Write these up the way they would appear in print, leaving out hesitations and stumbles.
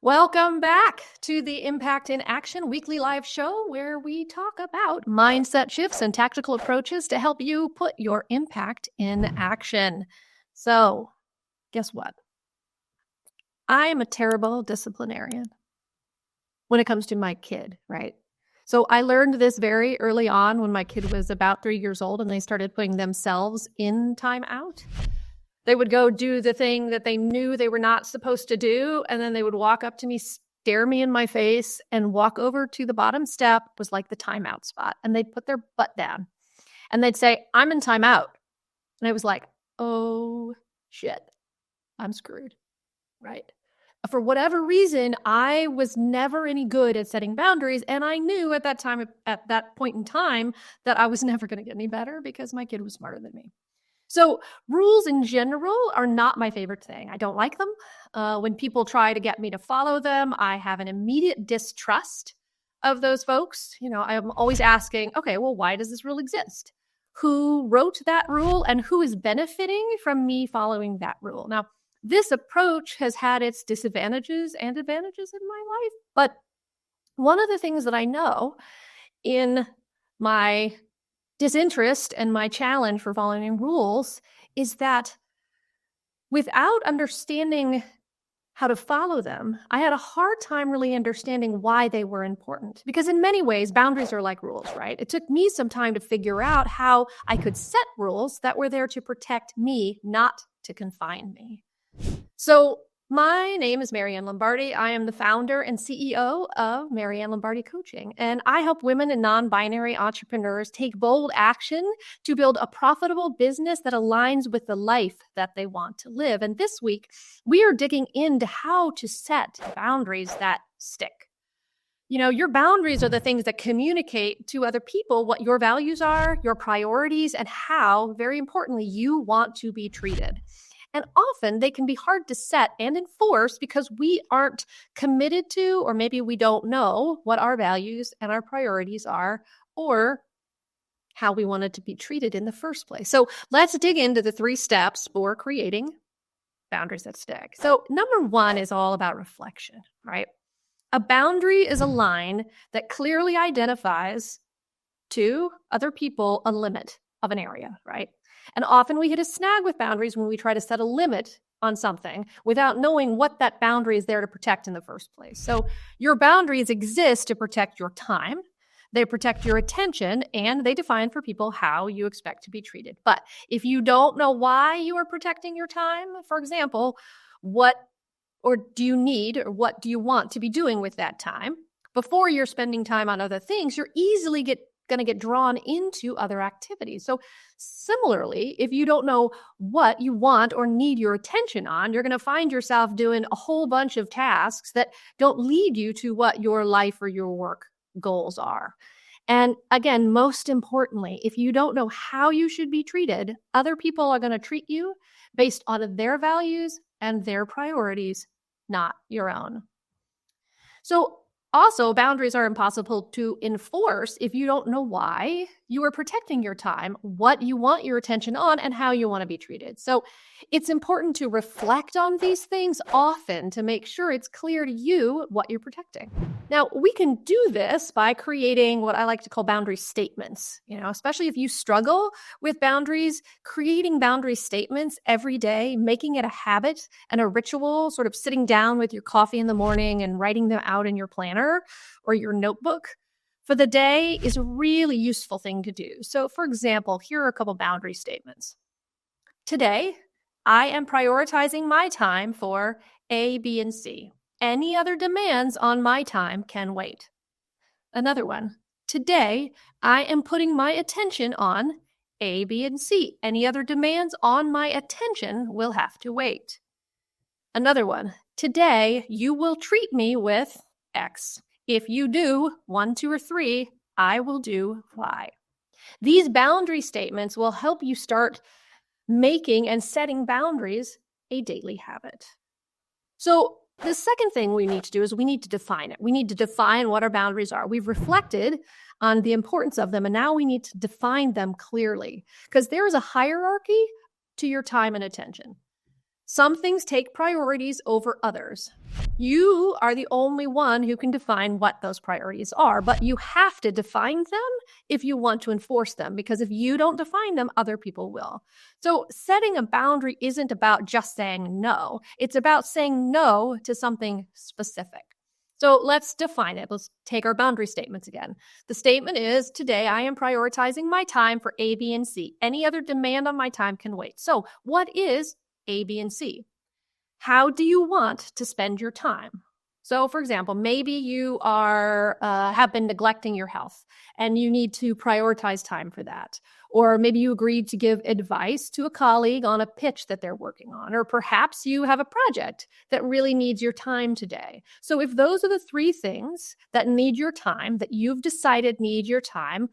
Welcome back to the Impact in Action weekly live show where we talk about mindset shifts and tactical approaches to help you put your impact in action. So, guess what? I am a terrible disciplinarian when it comes to my kid, right? So I learned this very early on when my kid was about 3 years old and they started putting themselves in timeout. They would go do the thing that they knew they were not supposed to do, and then they would walk up to me, stare me in my face, and walk over to the bottom step, was like the timeout spot, and they'd put their butt down, and they'd say, "I'm in timeout." And I was like, oh, shit, I'm screwed, right? For whatever reason, I was never any good at setting boundaries, and I knew at that point in time, that I was never going to get any better because my kid was smarter than me. So rules in general are not my favorite thing. I don't like them. When people try to get me to follow them, I have an immediate distrust of those folks. I'm always asking, okay, well, why does this rule exist? Who wrote that rule and who is benefiting from me following that rule? Now, this approach has had its disadvantages and advantages in my life. But one of the things that I know in my disinterest and my challenge for following rules is that without understanding how to follow them, I had a hard time really understanding why they were important. Because in many ways, boundaries are like rules, right? It took me some time to figure out how I could set rules that were there to protect me, not to confine me. So my name is Maryann Lombardi. I am the founder and CEO of Maryann Lombardi Coaching, and I help women and non-binary entrepreneurs take bold action to build a profitable business that aligns with the life that they want to live. And this week, we are digging into how to set boundaries that stick. Your boundaries are the things that communicate to other people what your values are, your priorities, and how, very importantly, you want to be treated. And often they can be hard to set and enforce because we aren't committed to, or maybe we don't know what our values and our priorities are, or how we wanted to be treated in the first place. So let's dig into the 3 steps for creating boundaries that stick. So number 1 is all about reflection, right? A boundary is a line that clearly identifies to other people a limit of an area, right? And often we hit a snag with boundaries when we try to set a limit on something without knowing what that boundary is there to protect in the first place. So your boundaries exist to protect your time, they protect your attention, and they define for people how you expect to be treated. But if you don't know why you are protecting your time, for example, what do you need or what do you want to be doing with that time, before you're spending time on other things, you're easily going to get drawn into other activities. So similarly, if you don't know what you want or need your attention on, you're going to find yourself doing a whole bunch of tasks that don't lead you to what your life or your work goals are. And again, most importantly, if you don't know how you should be treated, other people are going to treat you based on their values and their priorities, not your own. So also, boundaries are impossible to enforce if you don't know why you are protecting your time, what you want your attention on, and how you want to be treated. So it's important to reflect on these things often to make sure it's clear to you what you're protecting. Now, we can do this by creating what I like to call boundary statements. Especially if you struggle with boundaries, creating boundary statements every day, making it a habit and a ritual, sort of sitting down with your coffee in the morning and writing them out in your planner or your notebook for the day is a really useful thing to do. So, for example, here are a couple boundary statements. Today, I am prioritizing my time for A, B, and C. Any other demands on my time can wait. Another one. Today, I am putting my attention on A, B, and C. Any other demands on my attention will have to wait. Another one. Today, you will treat me with X. If you do 1, 2, or 3, I will do Y. These boundary statements will help you start making and setting boundaries a daily habit. So the second thing we need to do is we need to define it. We need to define what our boundaries are. We've reflected on the importance of them, and now we need to define them clearly because there is a hierarchy to your time and attention. Some things take priorities over others. You are the only one who can define what those priorities are, but you have to define them if you want to enforce them, because if you don't define them, other people will. So setting a boundary isn't about just saying no. It's about saying no to something specific. So let's define it. Let's take our boundary statements again. The statement is, today I am prioritizing my time for A, B, and C. Any other demand on my time can wait. So what is A, B, and C? How do you want to spend your time? So, for example, maybe you have been neglecting your health and you need to prioritize time for that. Or maybe you agreed to give advice to a colleague on a pitch that they're working on. Or perhaps you have a project that really needs your time today. So if those are the three things that need your time, that you've decided need your time,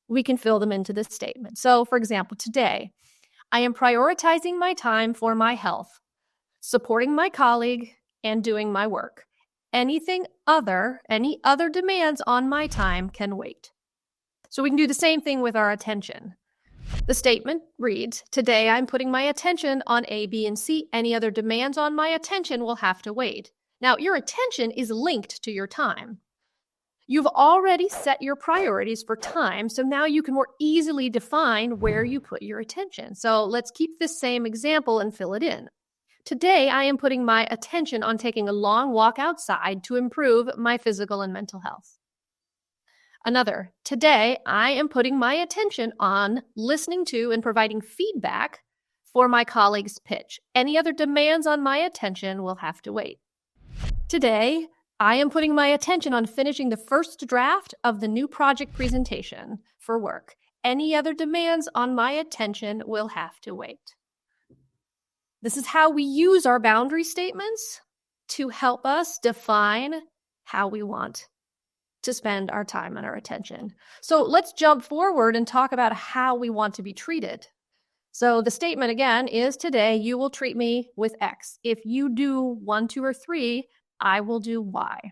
we can fill them into this statement. So, for example, today, I am prioritizing my time for my health, supporting my colleague, and doing my work. Any other demands on my time can wait. So we can do the same thing with our attention. The statement reads, today I'm putting my attention on A, B, and C. Any other demands on my attention will have to wait. Now, your attention is linked to your time. You've already set your priorities for time, so now you can more easily define where you put your attention. So let's keep this same example and fill it in. Today, I am putting my attention on taking a long walk outside to improve my physical and mental health. Another, today, I am putting my attention on listening to and providing feedback for my colleague's pitch. Any other demands on my attention will have to wait. Today, I am putting my attention on finishing the first draft of the new project presentation for work. Any other demands on my attention will have to wait. This is how we use our boundary statements to help us define how we want to spend our time and our attention. So let's jump forward and talk about how we want to be treated. So the statement again is, today you will treat me with X. If you do 1, 2, or 3, I will do Y.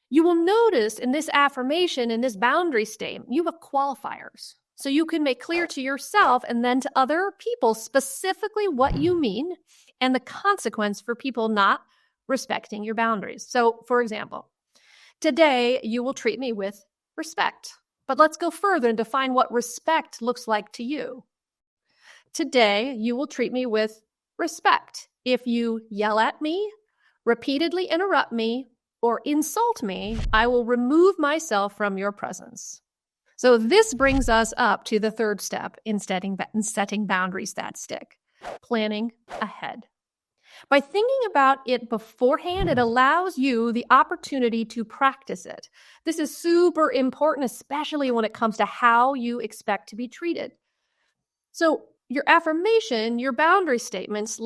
You will notice in this affirmation, in this boundary statement, you have qualifiers. So you can make clear to yourself and then to other people specifically what you mean and the consequence for people not respecting your boundaries. So, for example, today you will treat me with respect. But let's go further and define what respect looks like to you. Today you will treat me with respect. If you yell at me, repeatedly interrupt me, or insult me, I will remove myself from your presence. So this brings us up to the third step in setting boundaries that stick, planning ahead. By thinking about it beforehand, it allows you the opportunity to practice it. This is super important, especially when it comes to how you expect to be treated. So your affirmation, your boundary statement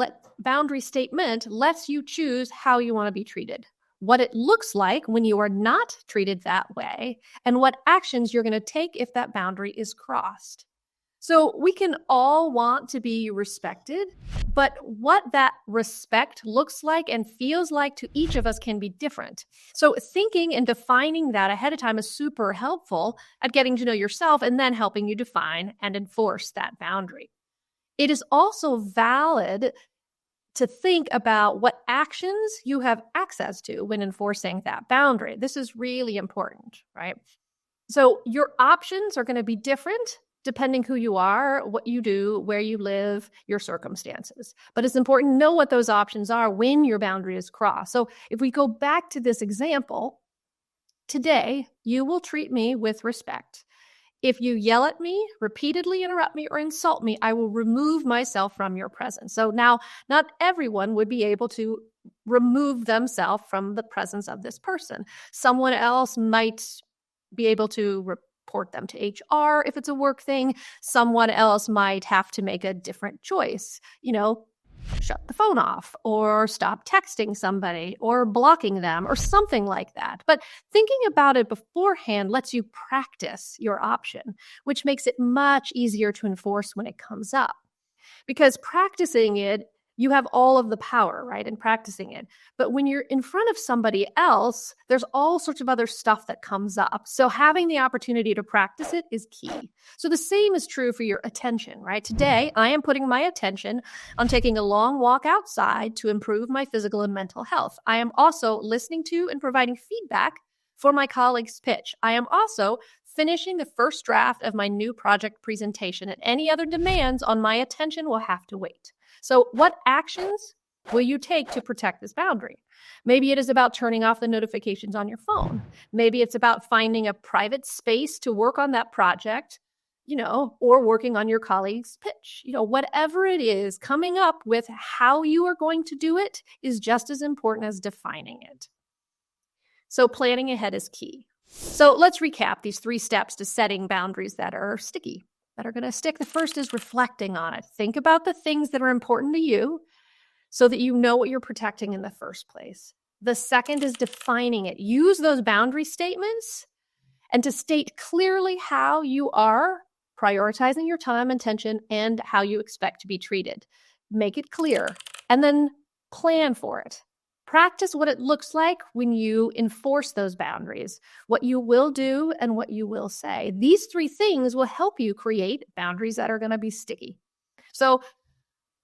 lets you choose how you want to be treated, what it looks like when you are not treated that way, and what actions you're going to take if that boundary is crossed. So we can all want to be respected, but what that respect looks like and feels like to each of us can be different. So thinking and defining that ahead of time is super helpful at getting to know yourself and then helping you define and enforce that boundary. It is also valid to think about what actions you have access to when enforcing that boundary. This is really important, right? So your options are going to be different depending who you are, what you do, where you live, your circumstances. But it's important to know what those options are when your boundary is crossed. So if we go back to this example, today you will treat me with respect. If you yell at me, repeatedly interrupt me, or insult me, I will remove myself from your presence. So now, not everyone would be able to remove themselves from the presence of this person. Someone else might be able to report them to HR if it's a work thing. Someone else might have to make a different choice, shut the phone off or stop texting somebody or blocking them or something like that. But thinking about it beforehand lets you practice your option, which makes it much easier to enforce when it comes up. Because practicing it, you have all of the power, right, in practicing it. But when you're in front of somebody else, there's all sorts of other stuff that comes up. So having the opportunity to practice it is key. So the same is true for your attention, right? Today, I am putting my attention on taking a long walk outside to improve my physical and mental health. I am also listening to and providing feedback for my colleague's pitch. I am also finishing the first draft of my new project presentation, and any other demands on my attention will have to wait. So what actions will you take to protect this boundary? Maybe it is about turning off the notifications on your phone. Maybe it's about finding a private space to work on that project, or working on your colleague's pitch. Whatever it is, coming up with how you are going to do it is just as important as defining it. So planning ahead is key. So let's recap these 3 steps to setting boundaries that are sticky, that are going to stick. The first is reflecting on it. Think about the things that are important to you so that you know what you're protecting in the first place. The second is defining it. Use those boundary statements and to state clearly how you are prioritizing your time and attention and how you expect to be treated. Make it clear and then plan for it. Practice what it looks like when you enforce those boundaries, what you will do and what you will say. These 3 things will help you create boundaries that are going to be sticky. So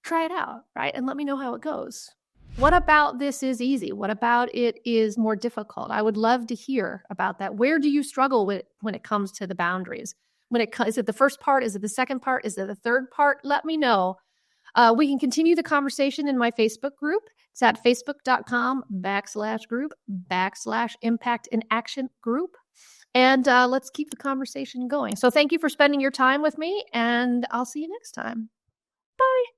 try it out, right? And let me know how it goes. What about this is easy? What about it is more difficult? I would love to hear about that. Where do you struggle with when it comes to the boundaries? Is it the first part? Is it the second part? Is it the third part? Let me know. We can continue the conversation in my Facebook group. It's at facebook.com/group/impact in action group. And let's keep the conversation going. So thank you for spending your time with me, and I'll see you next time. Bye.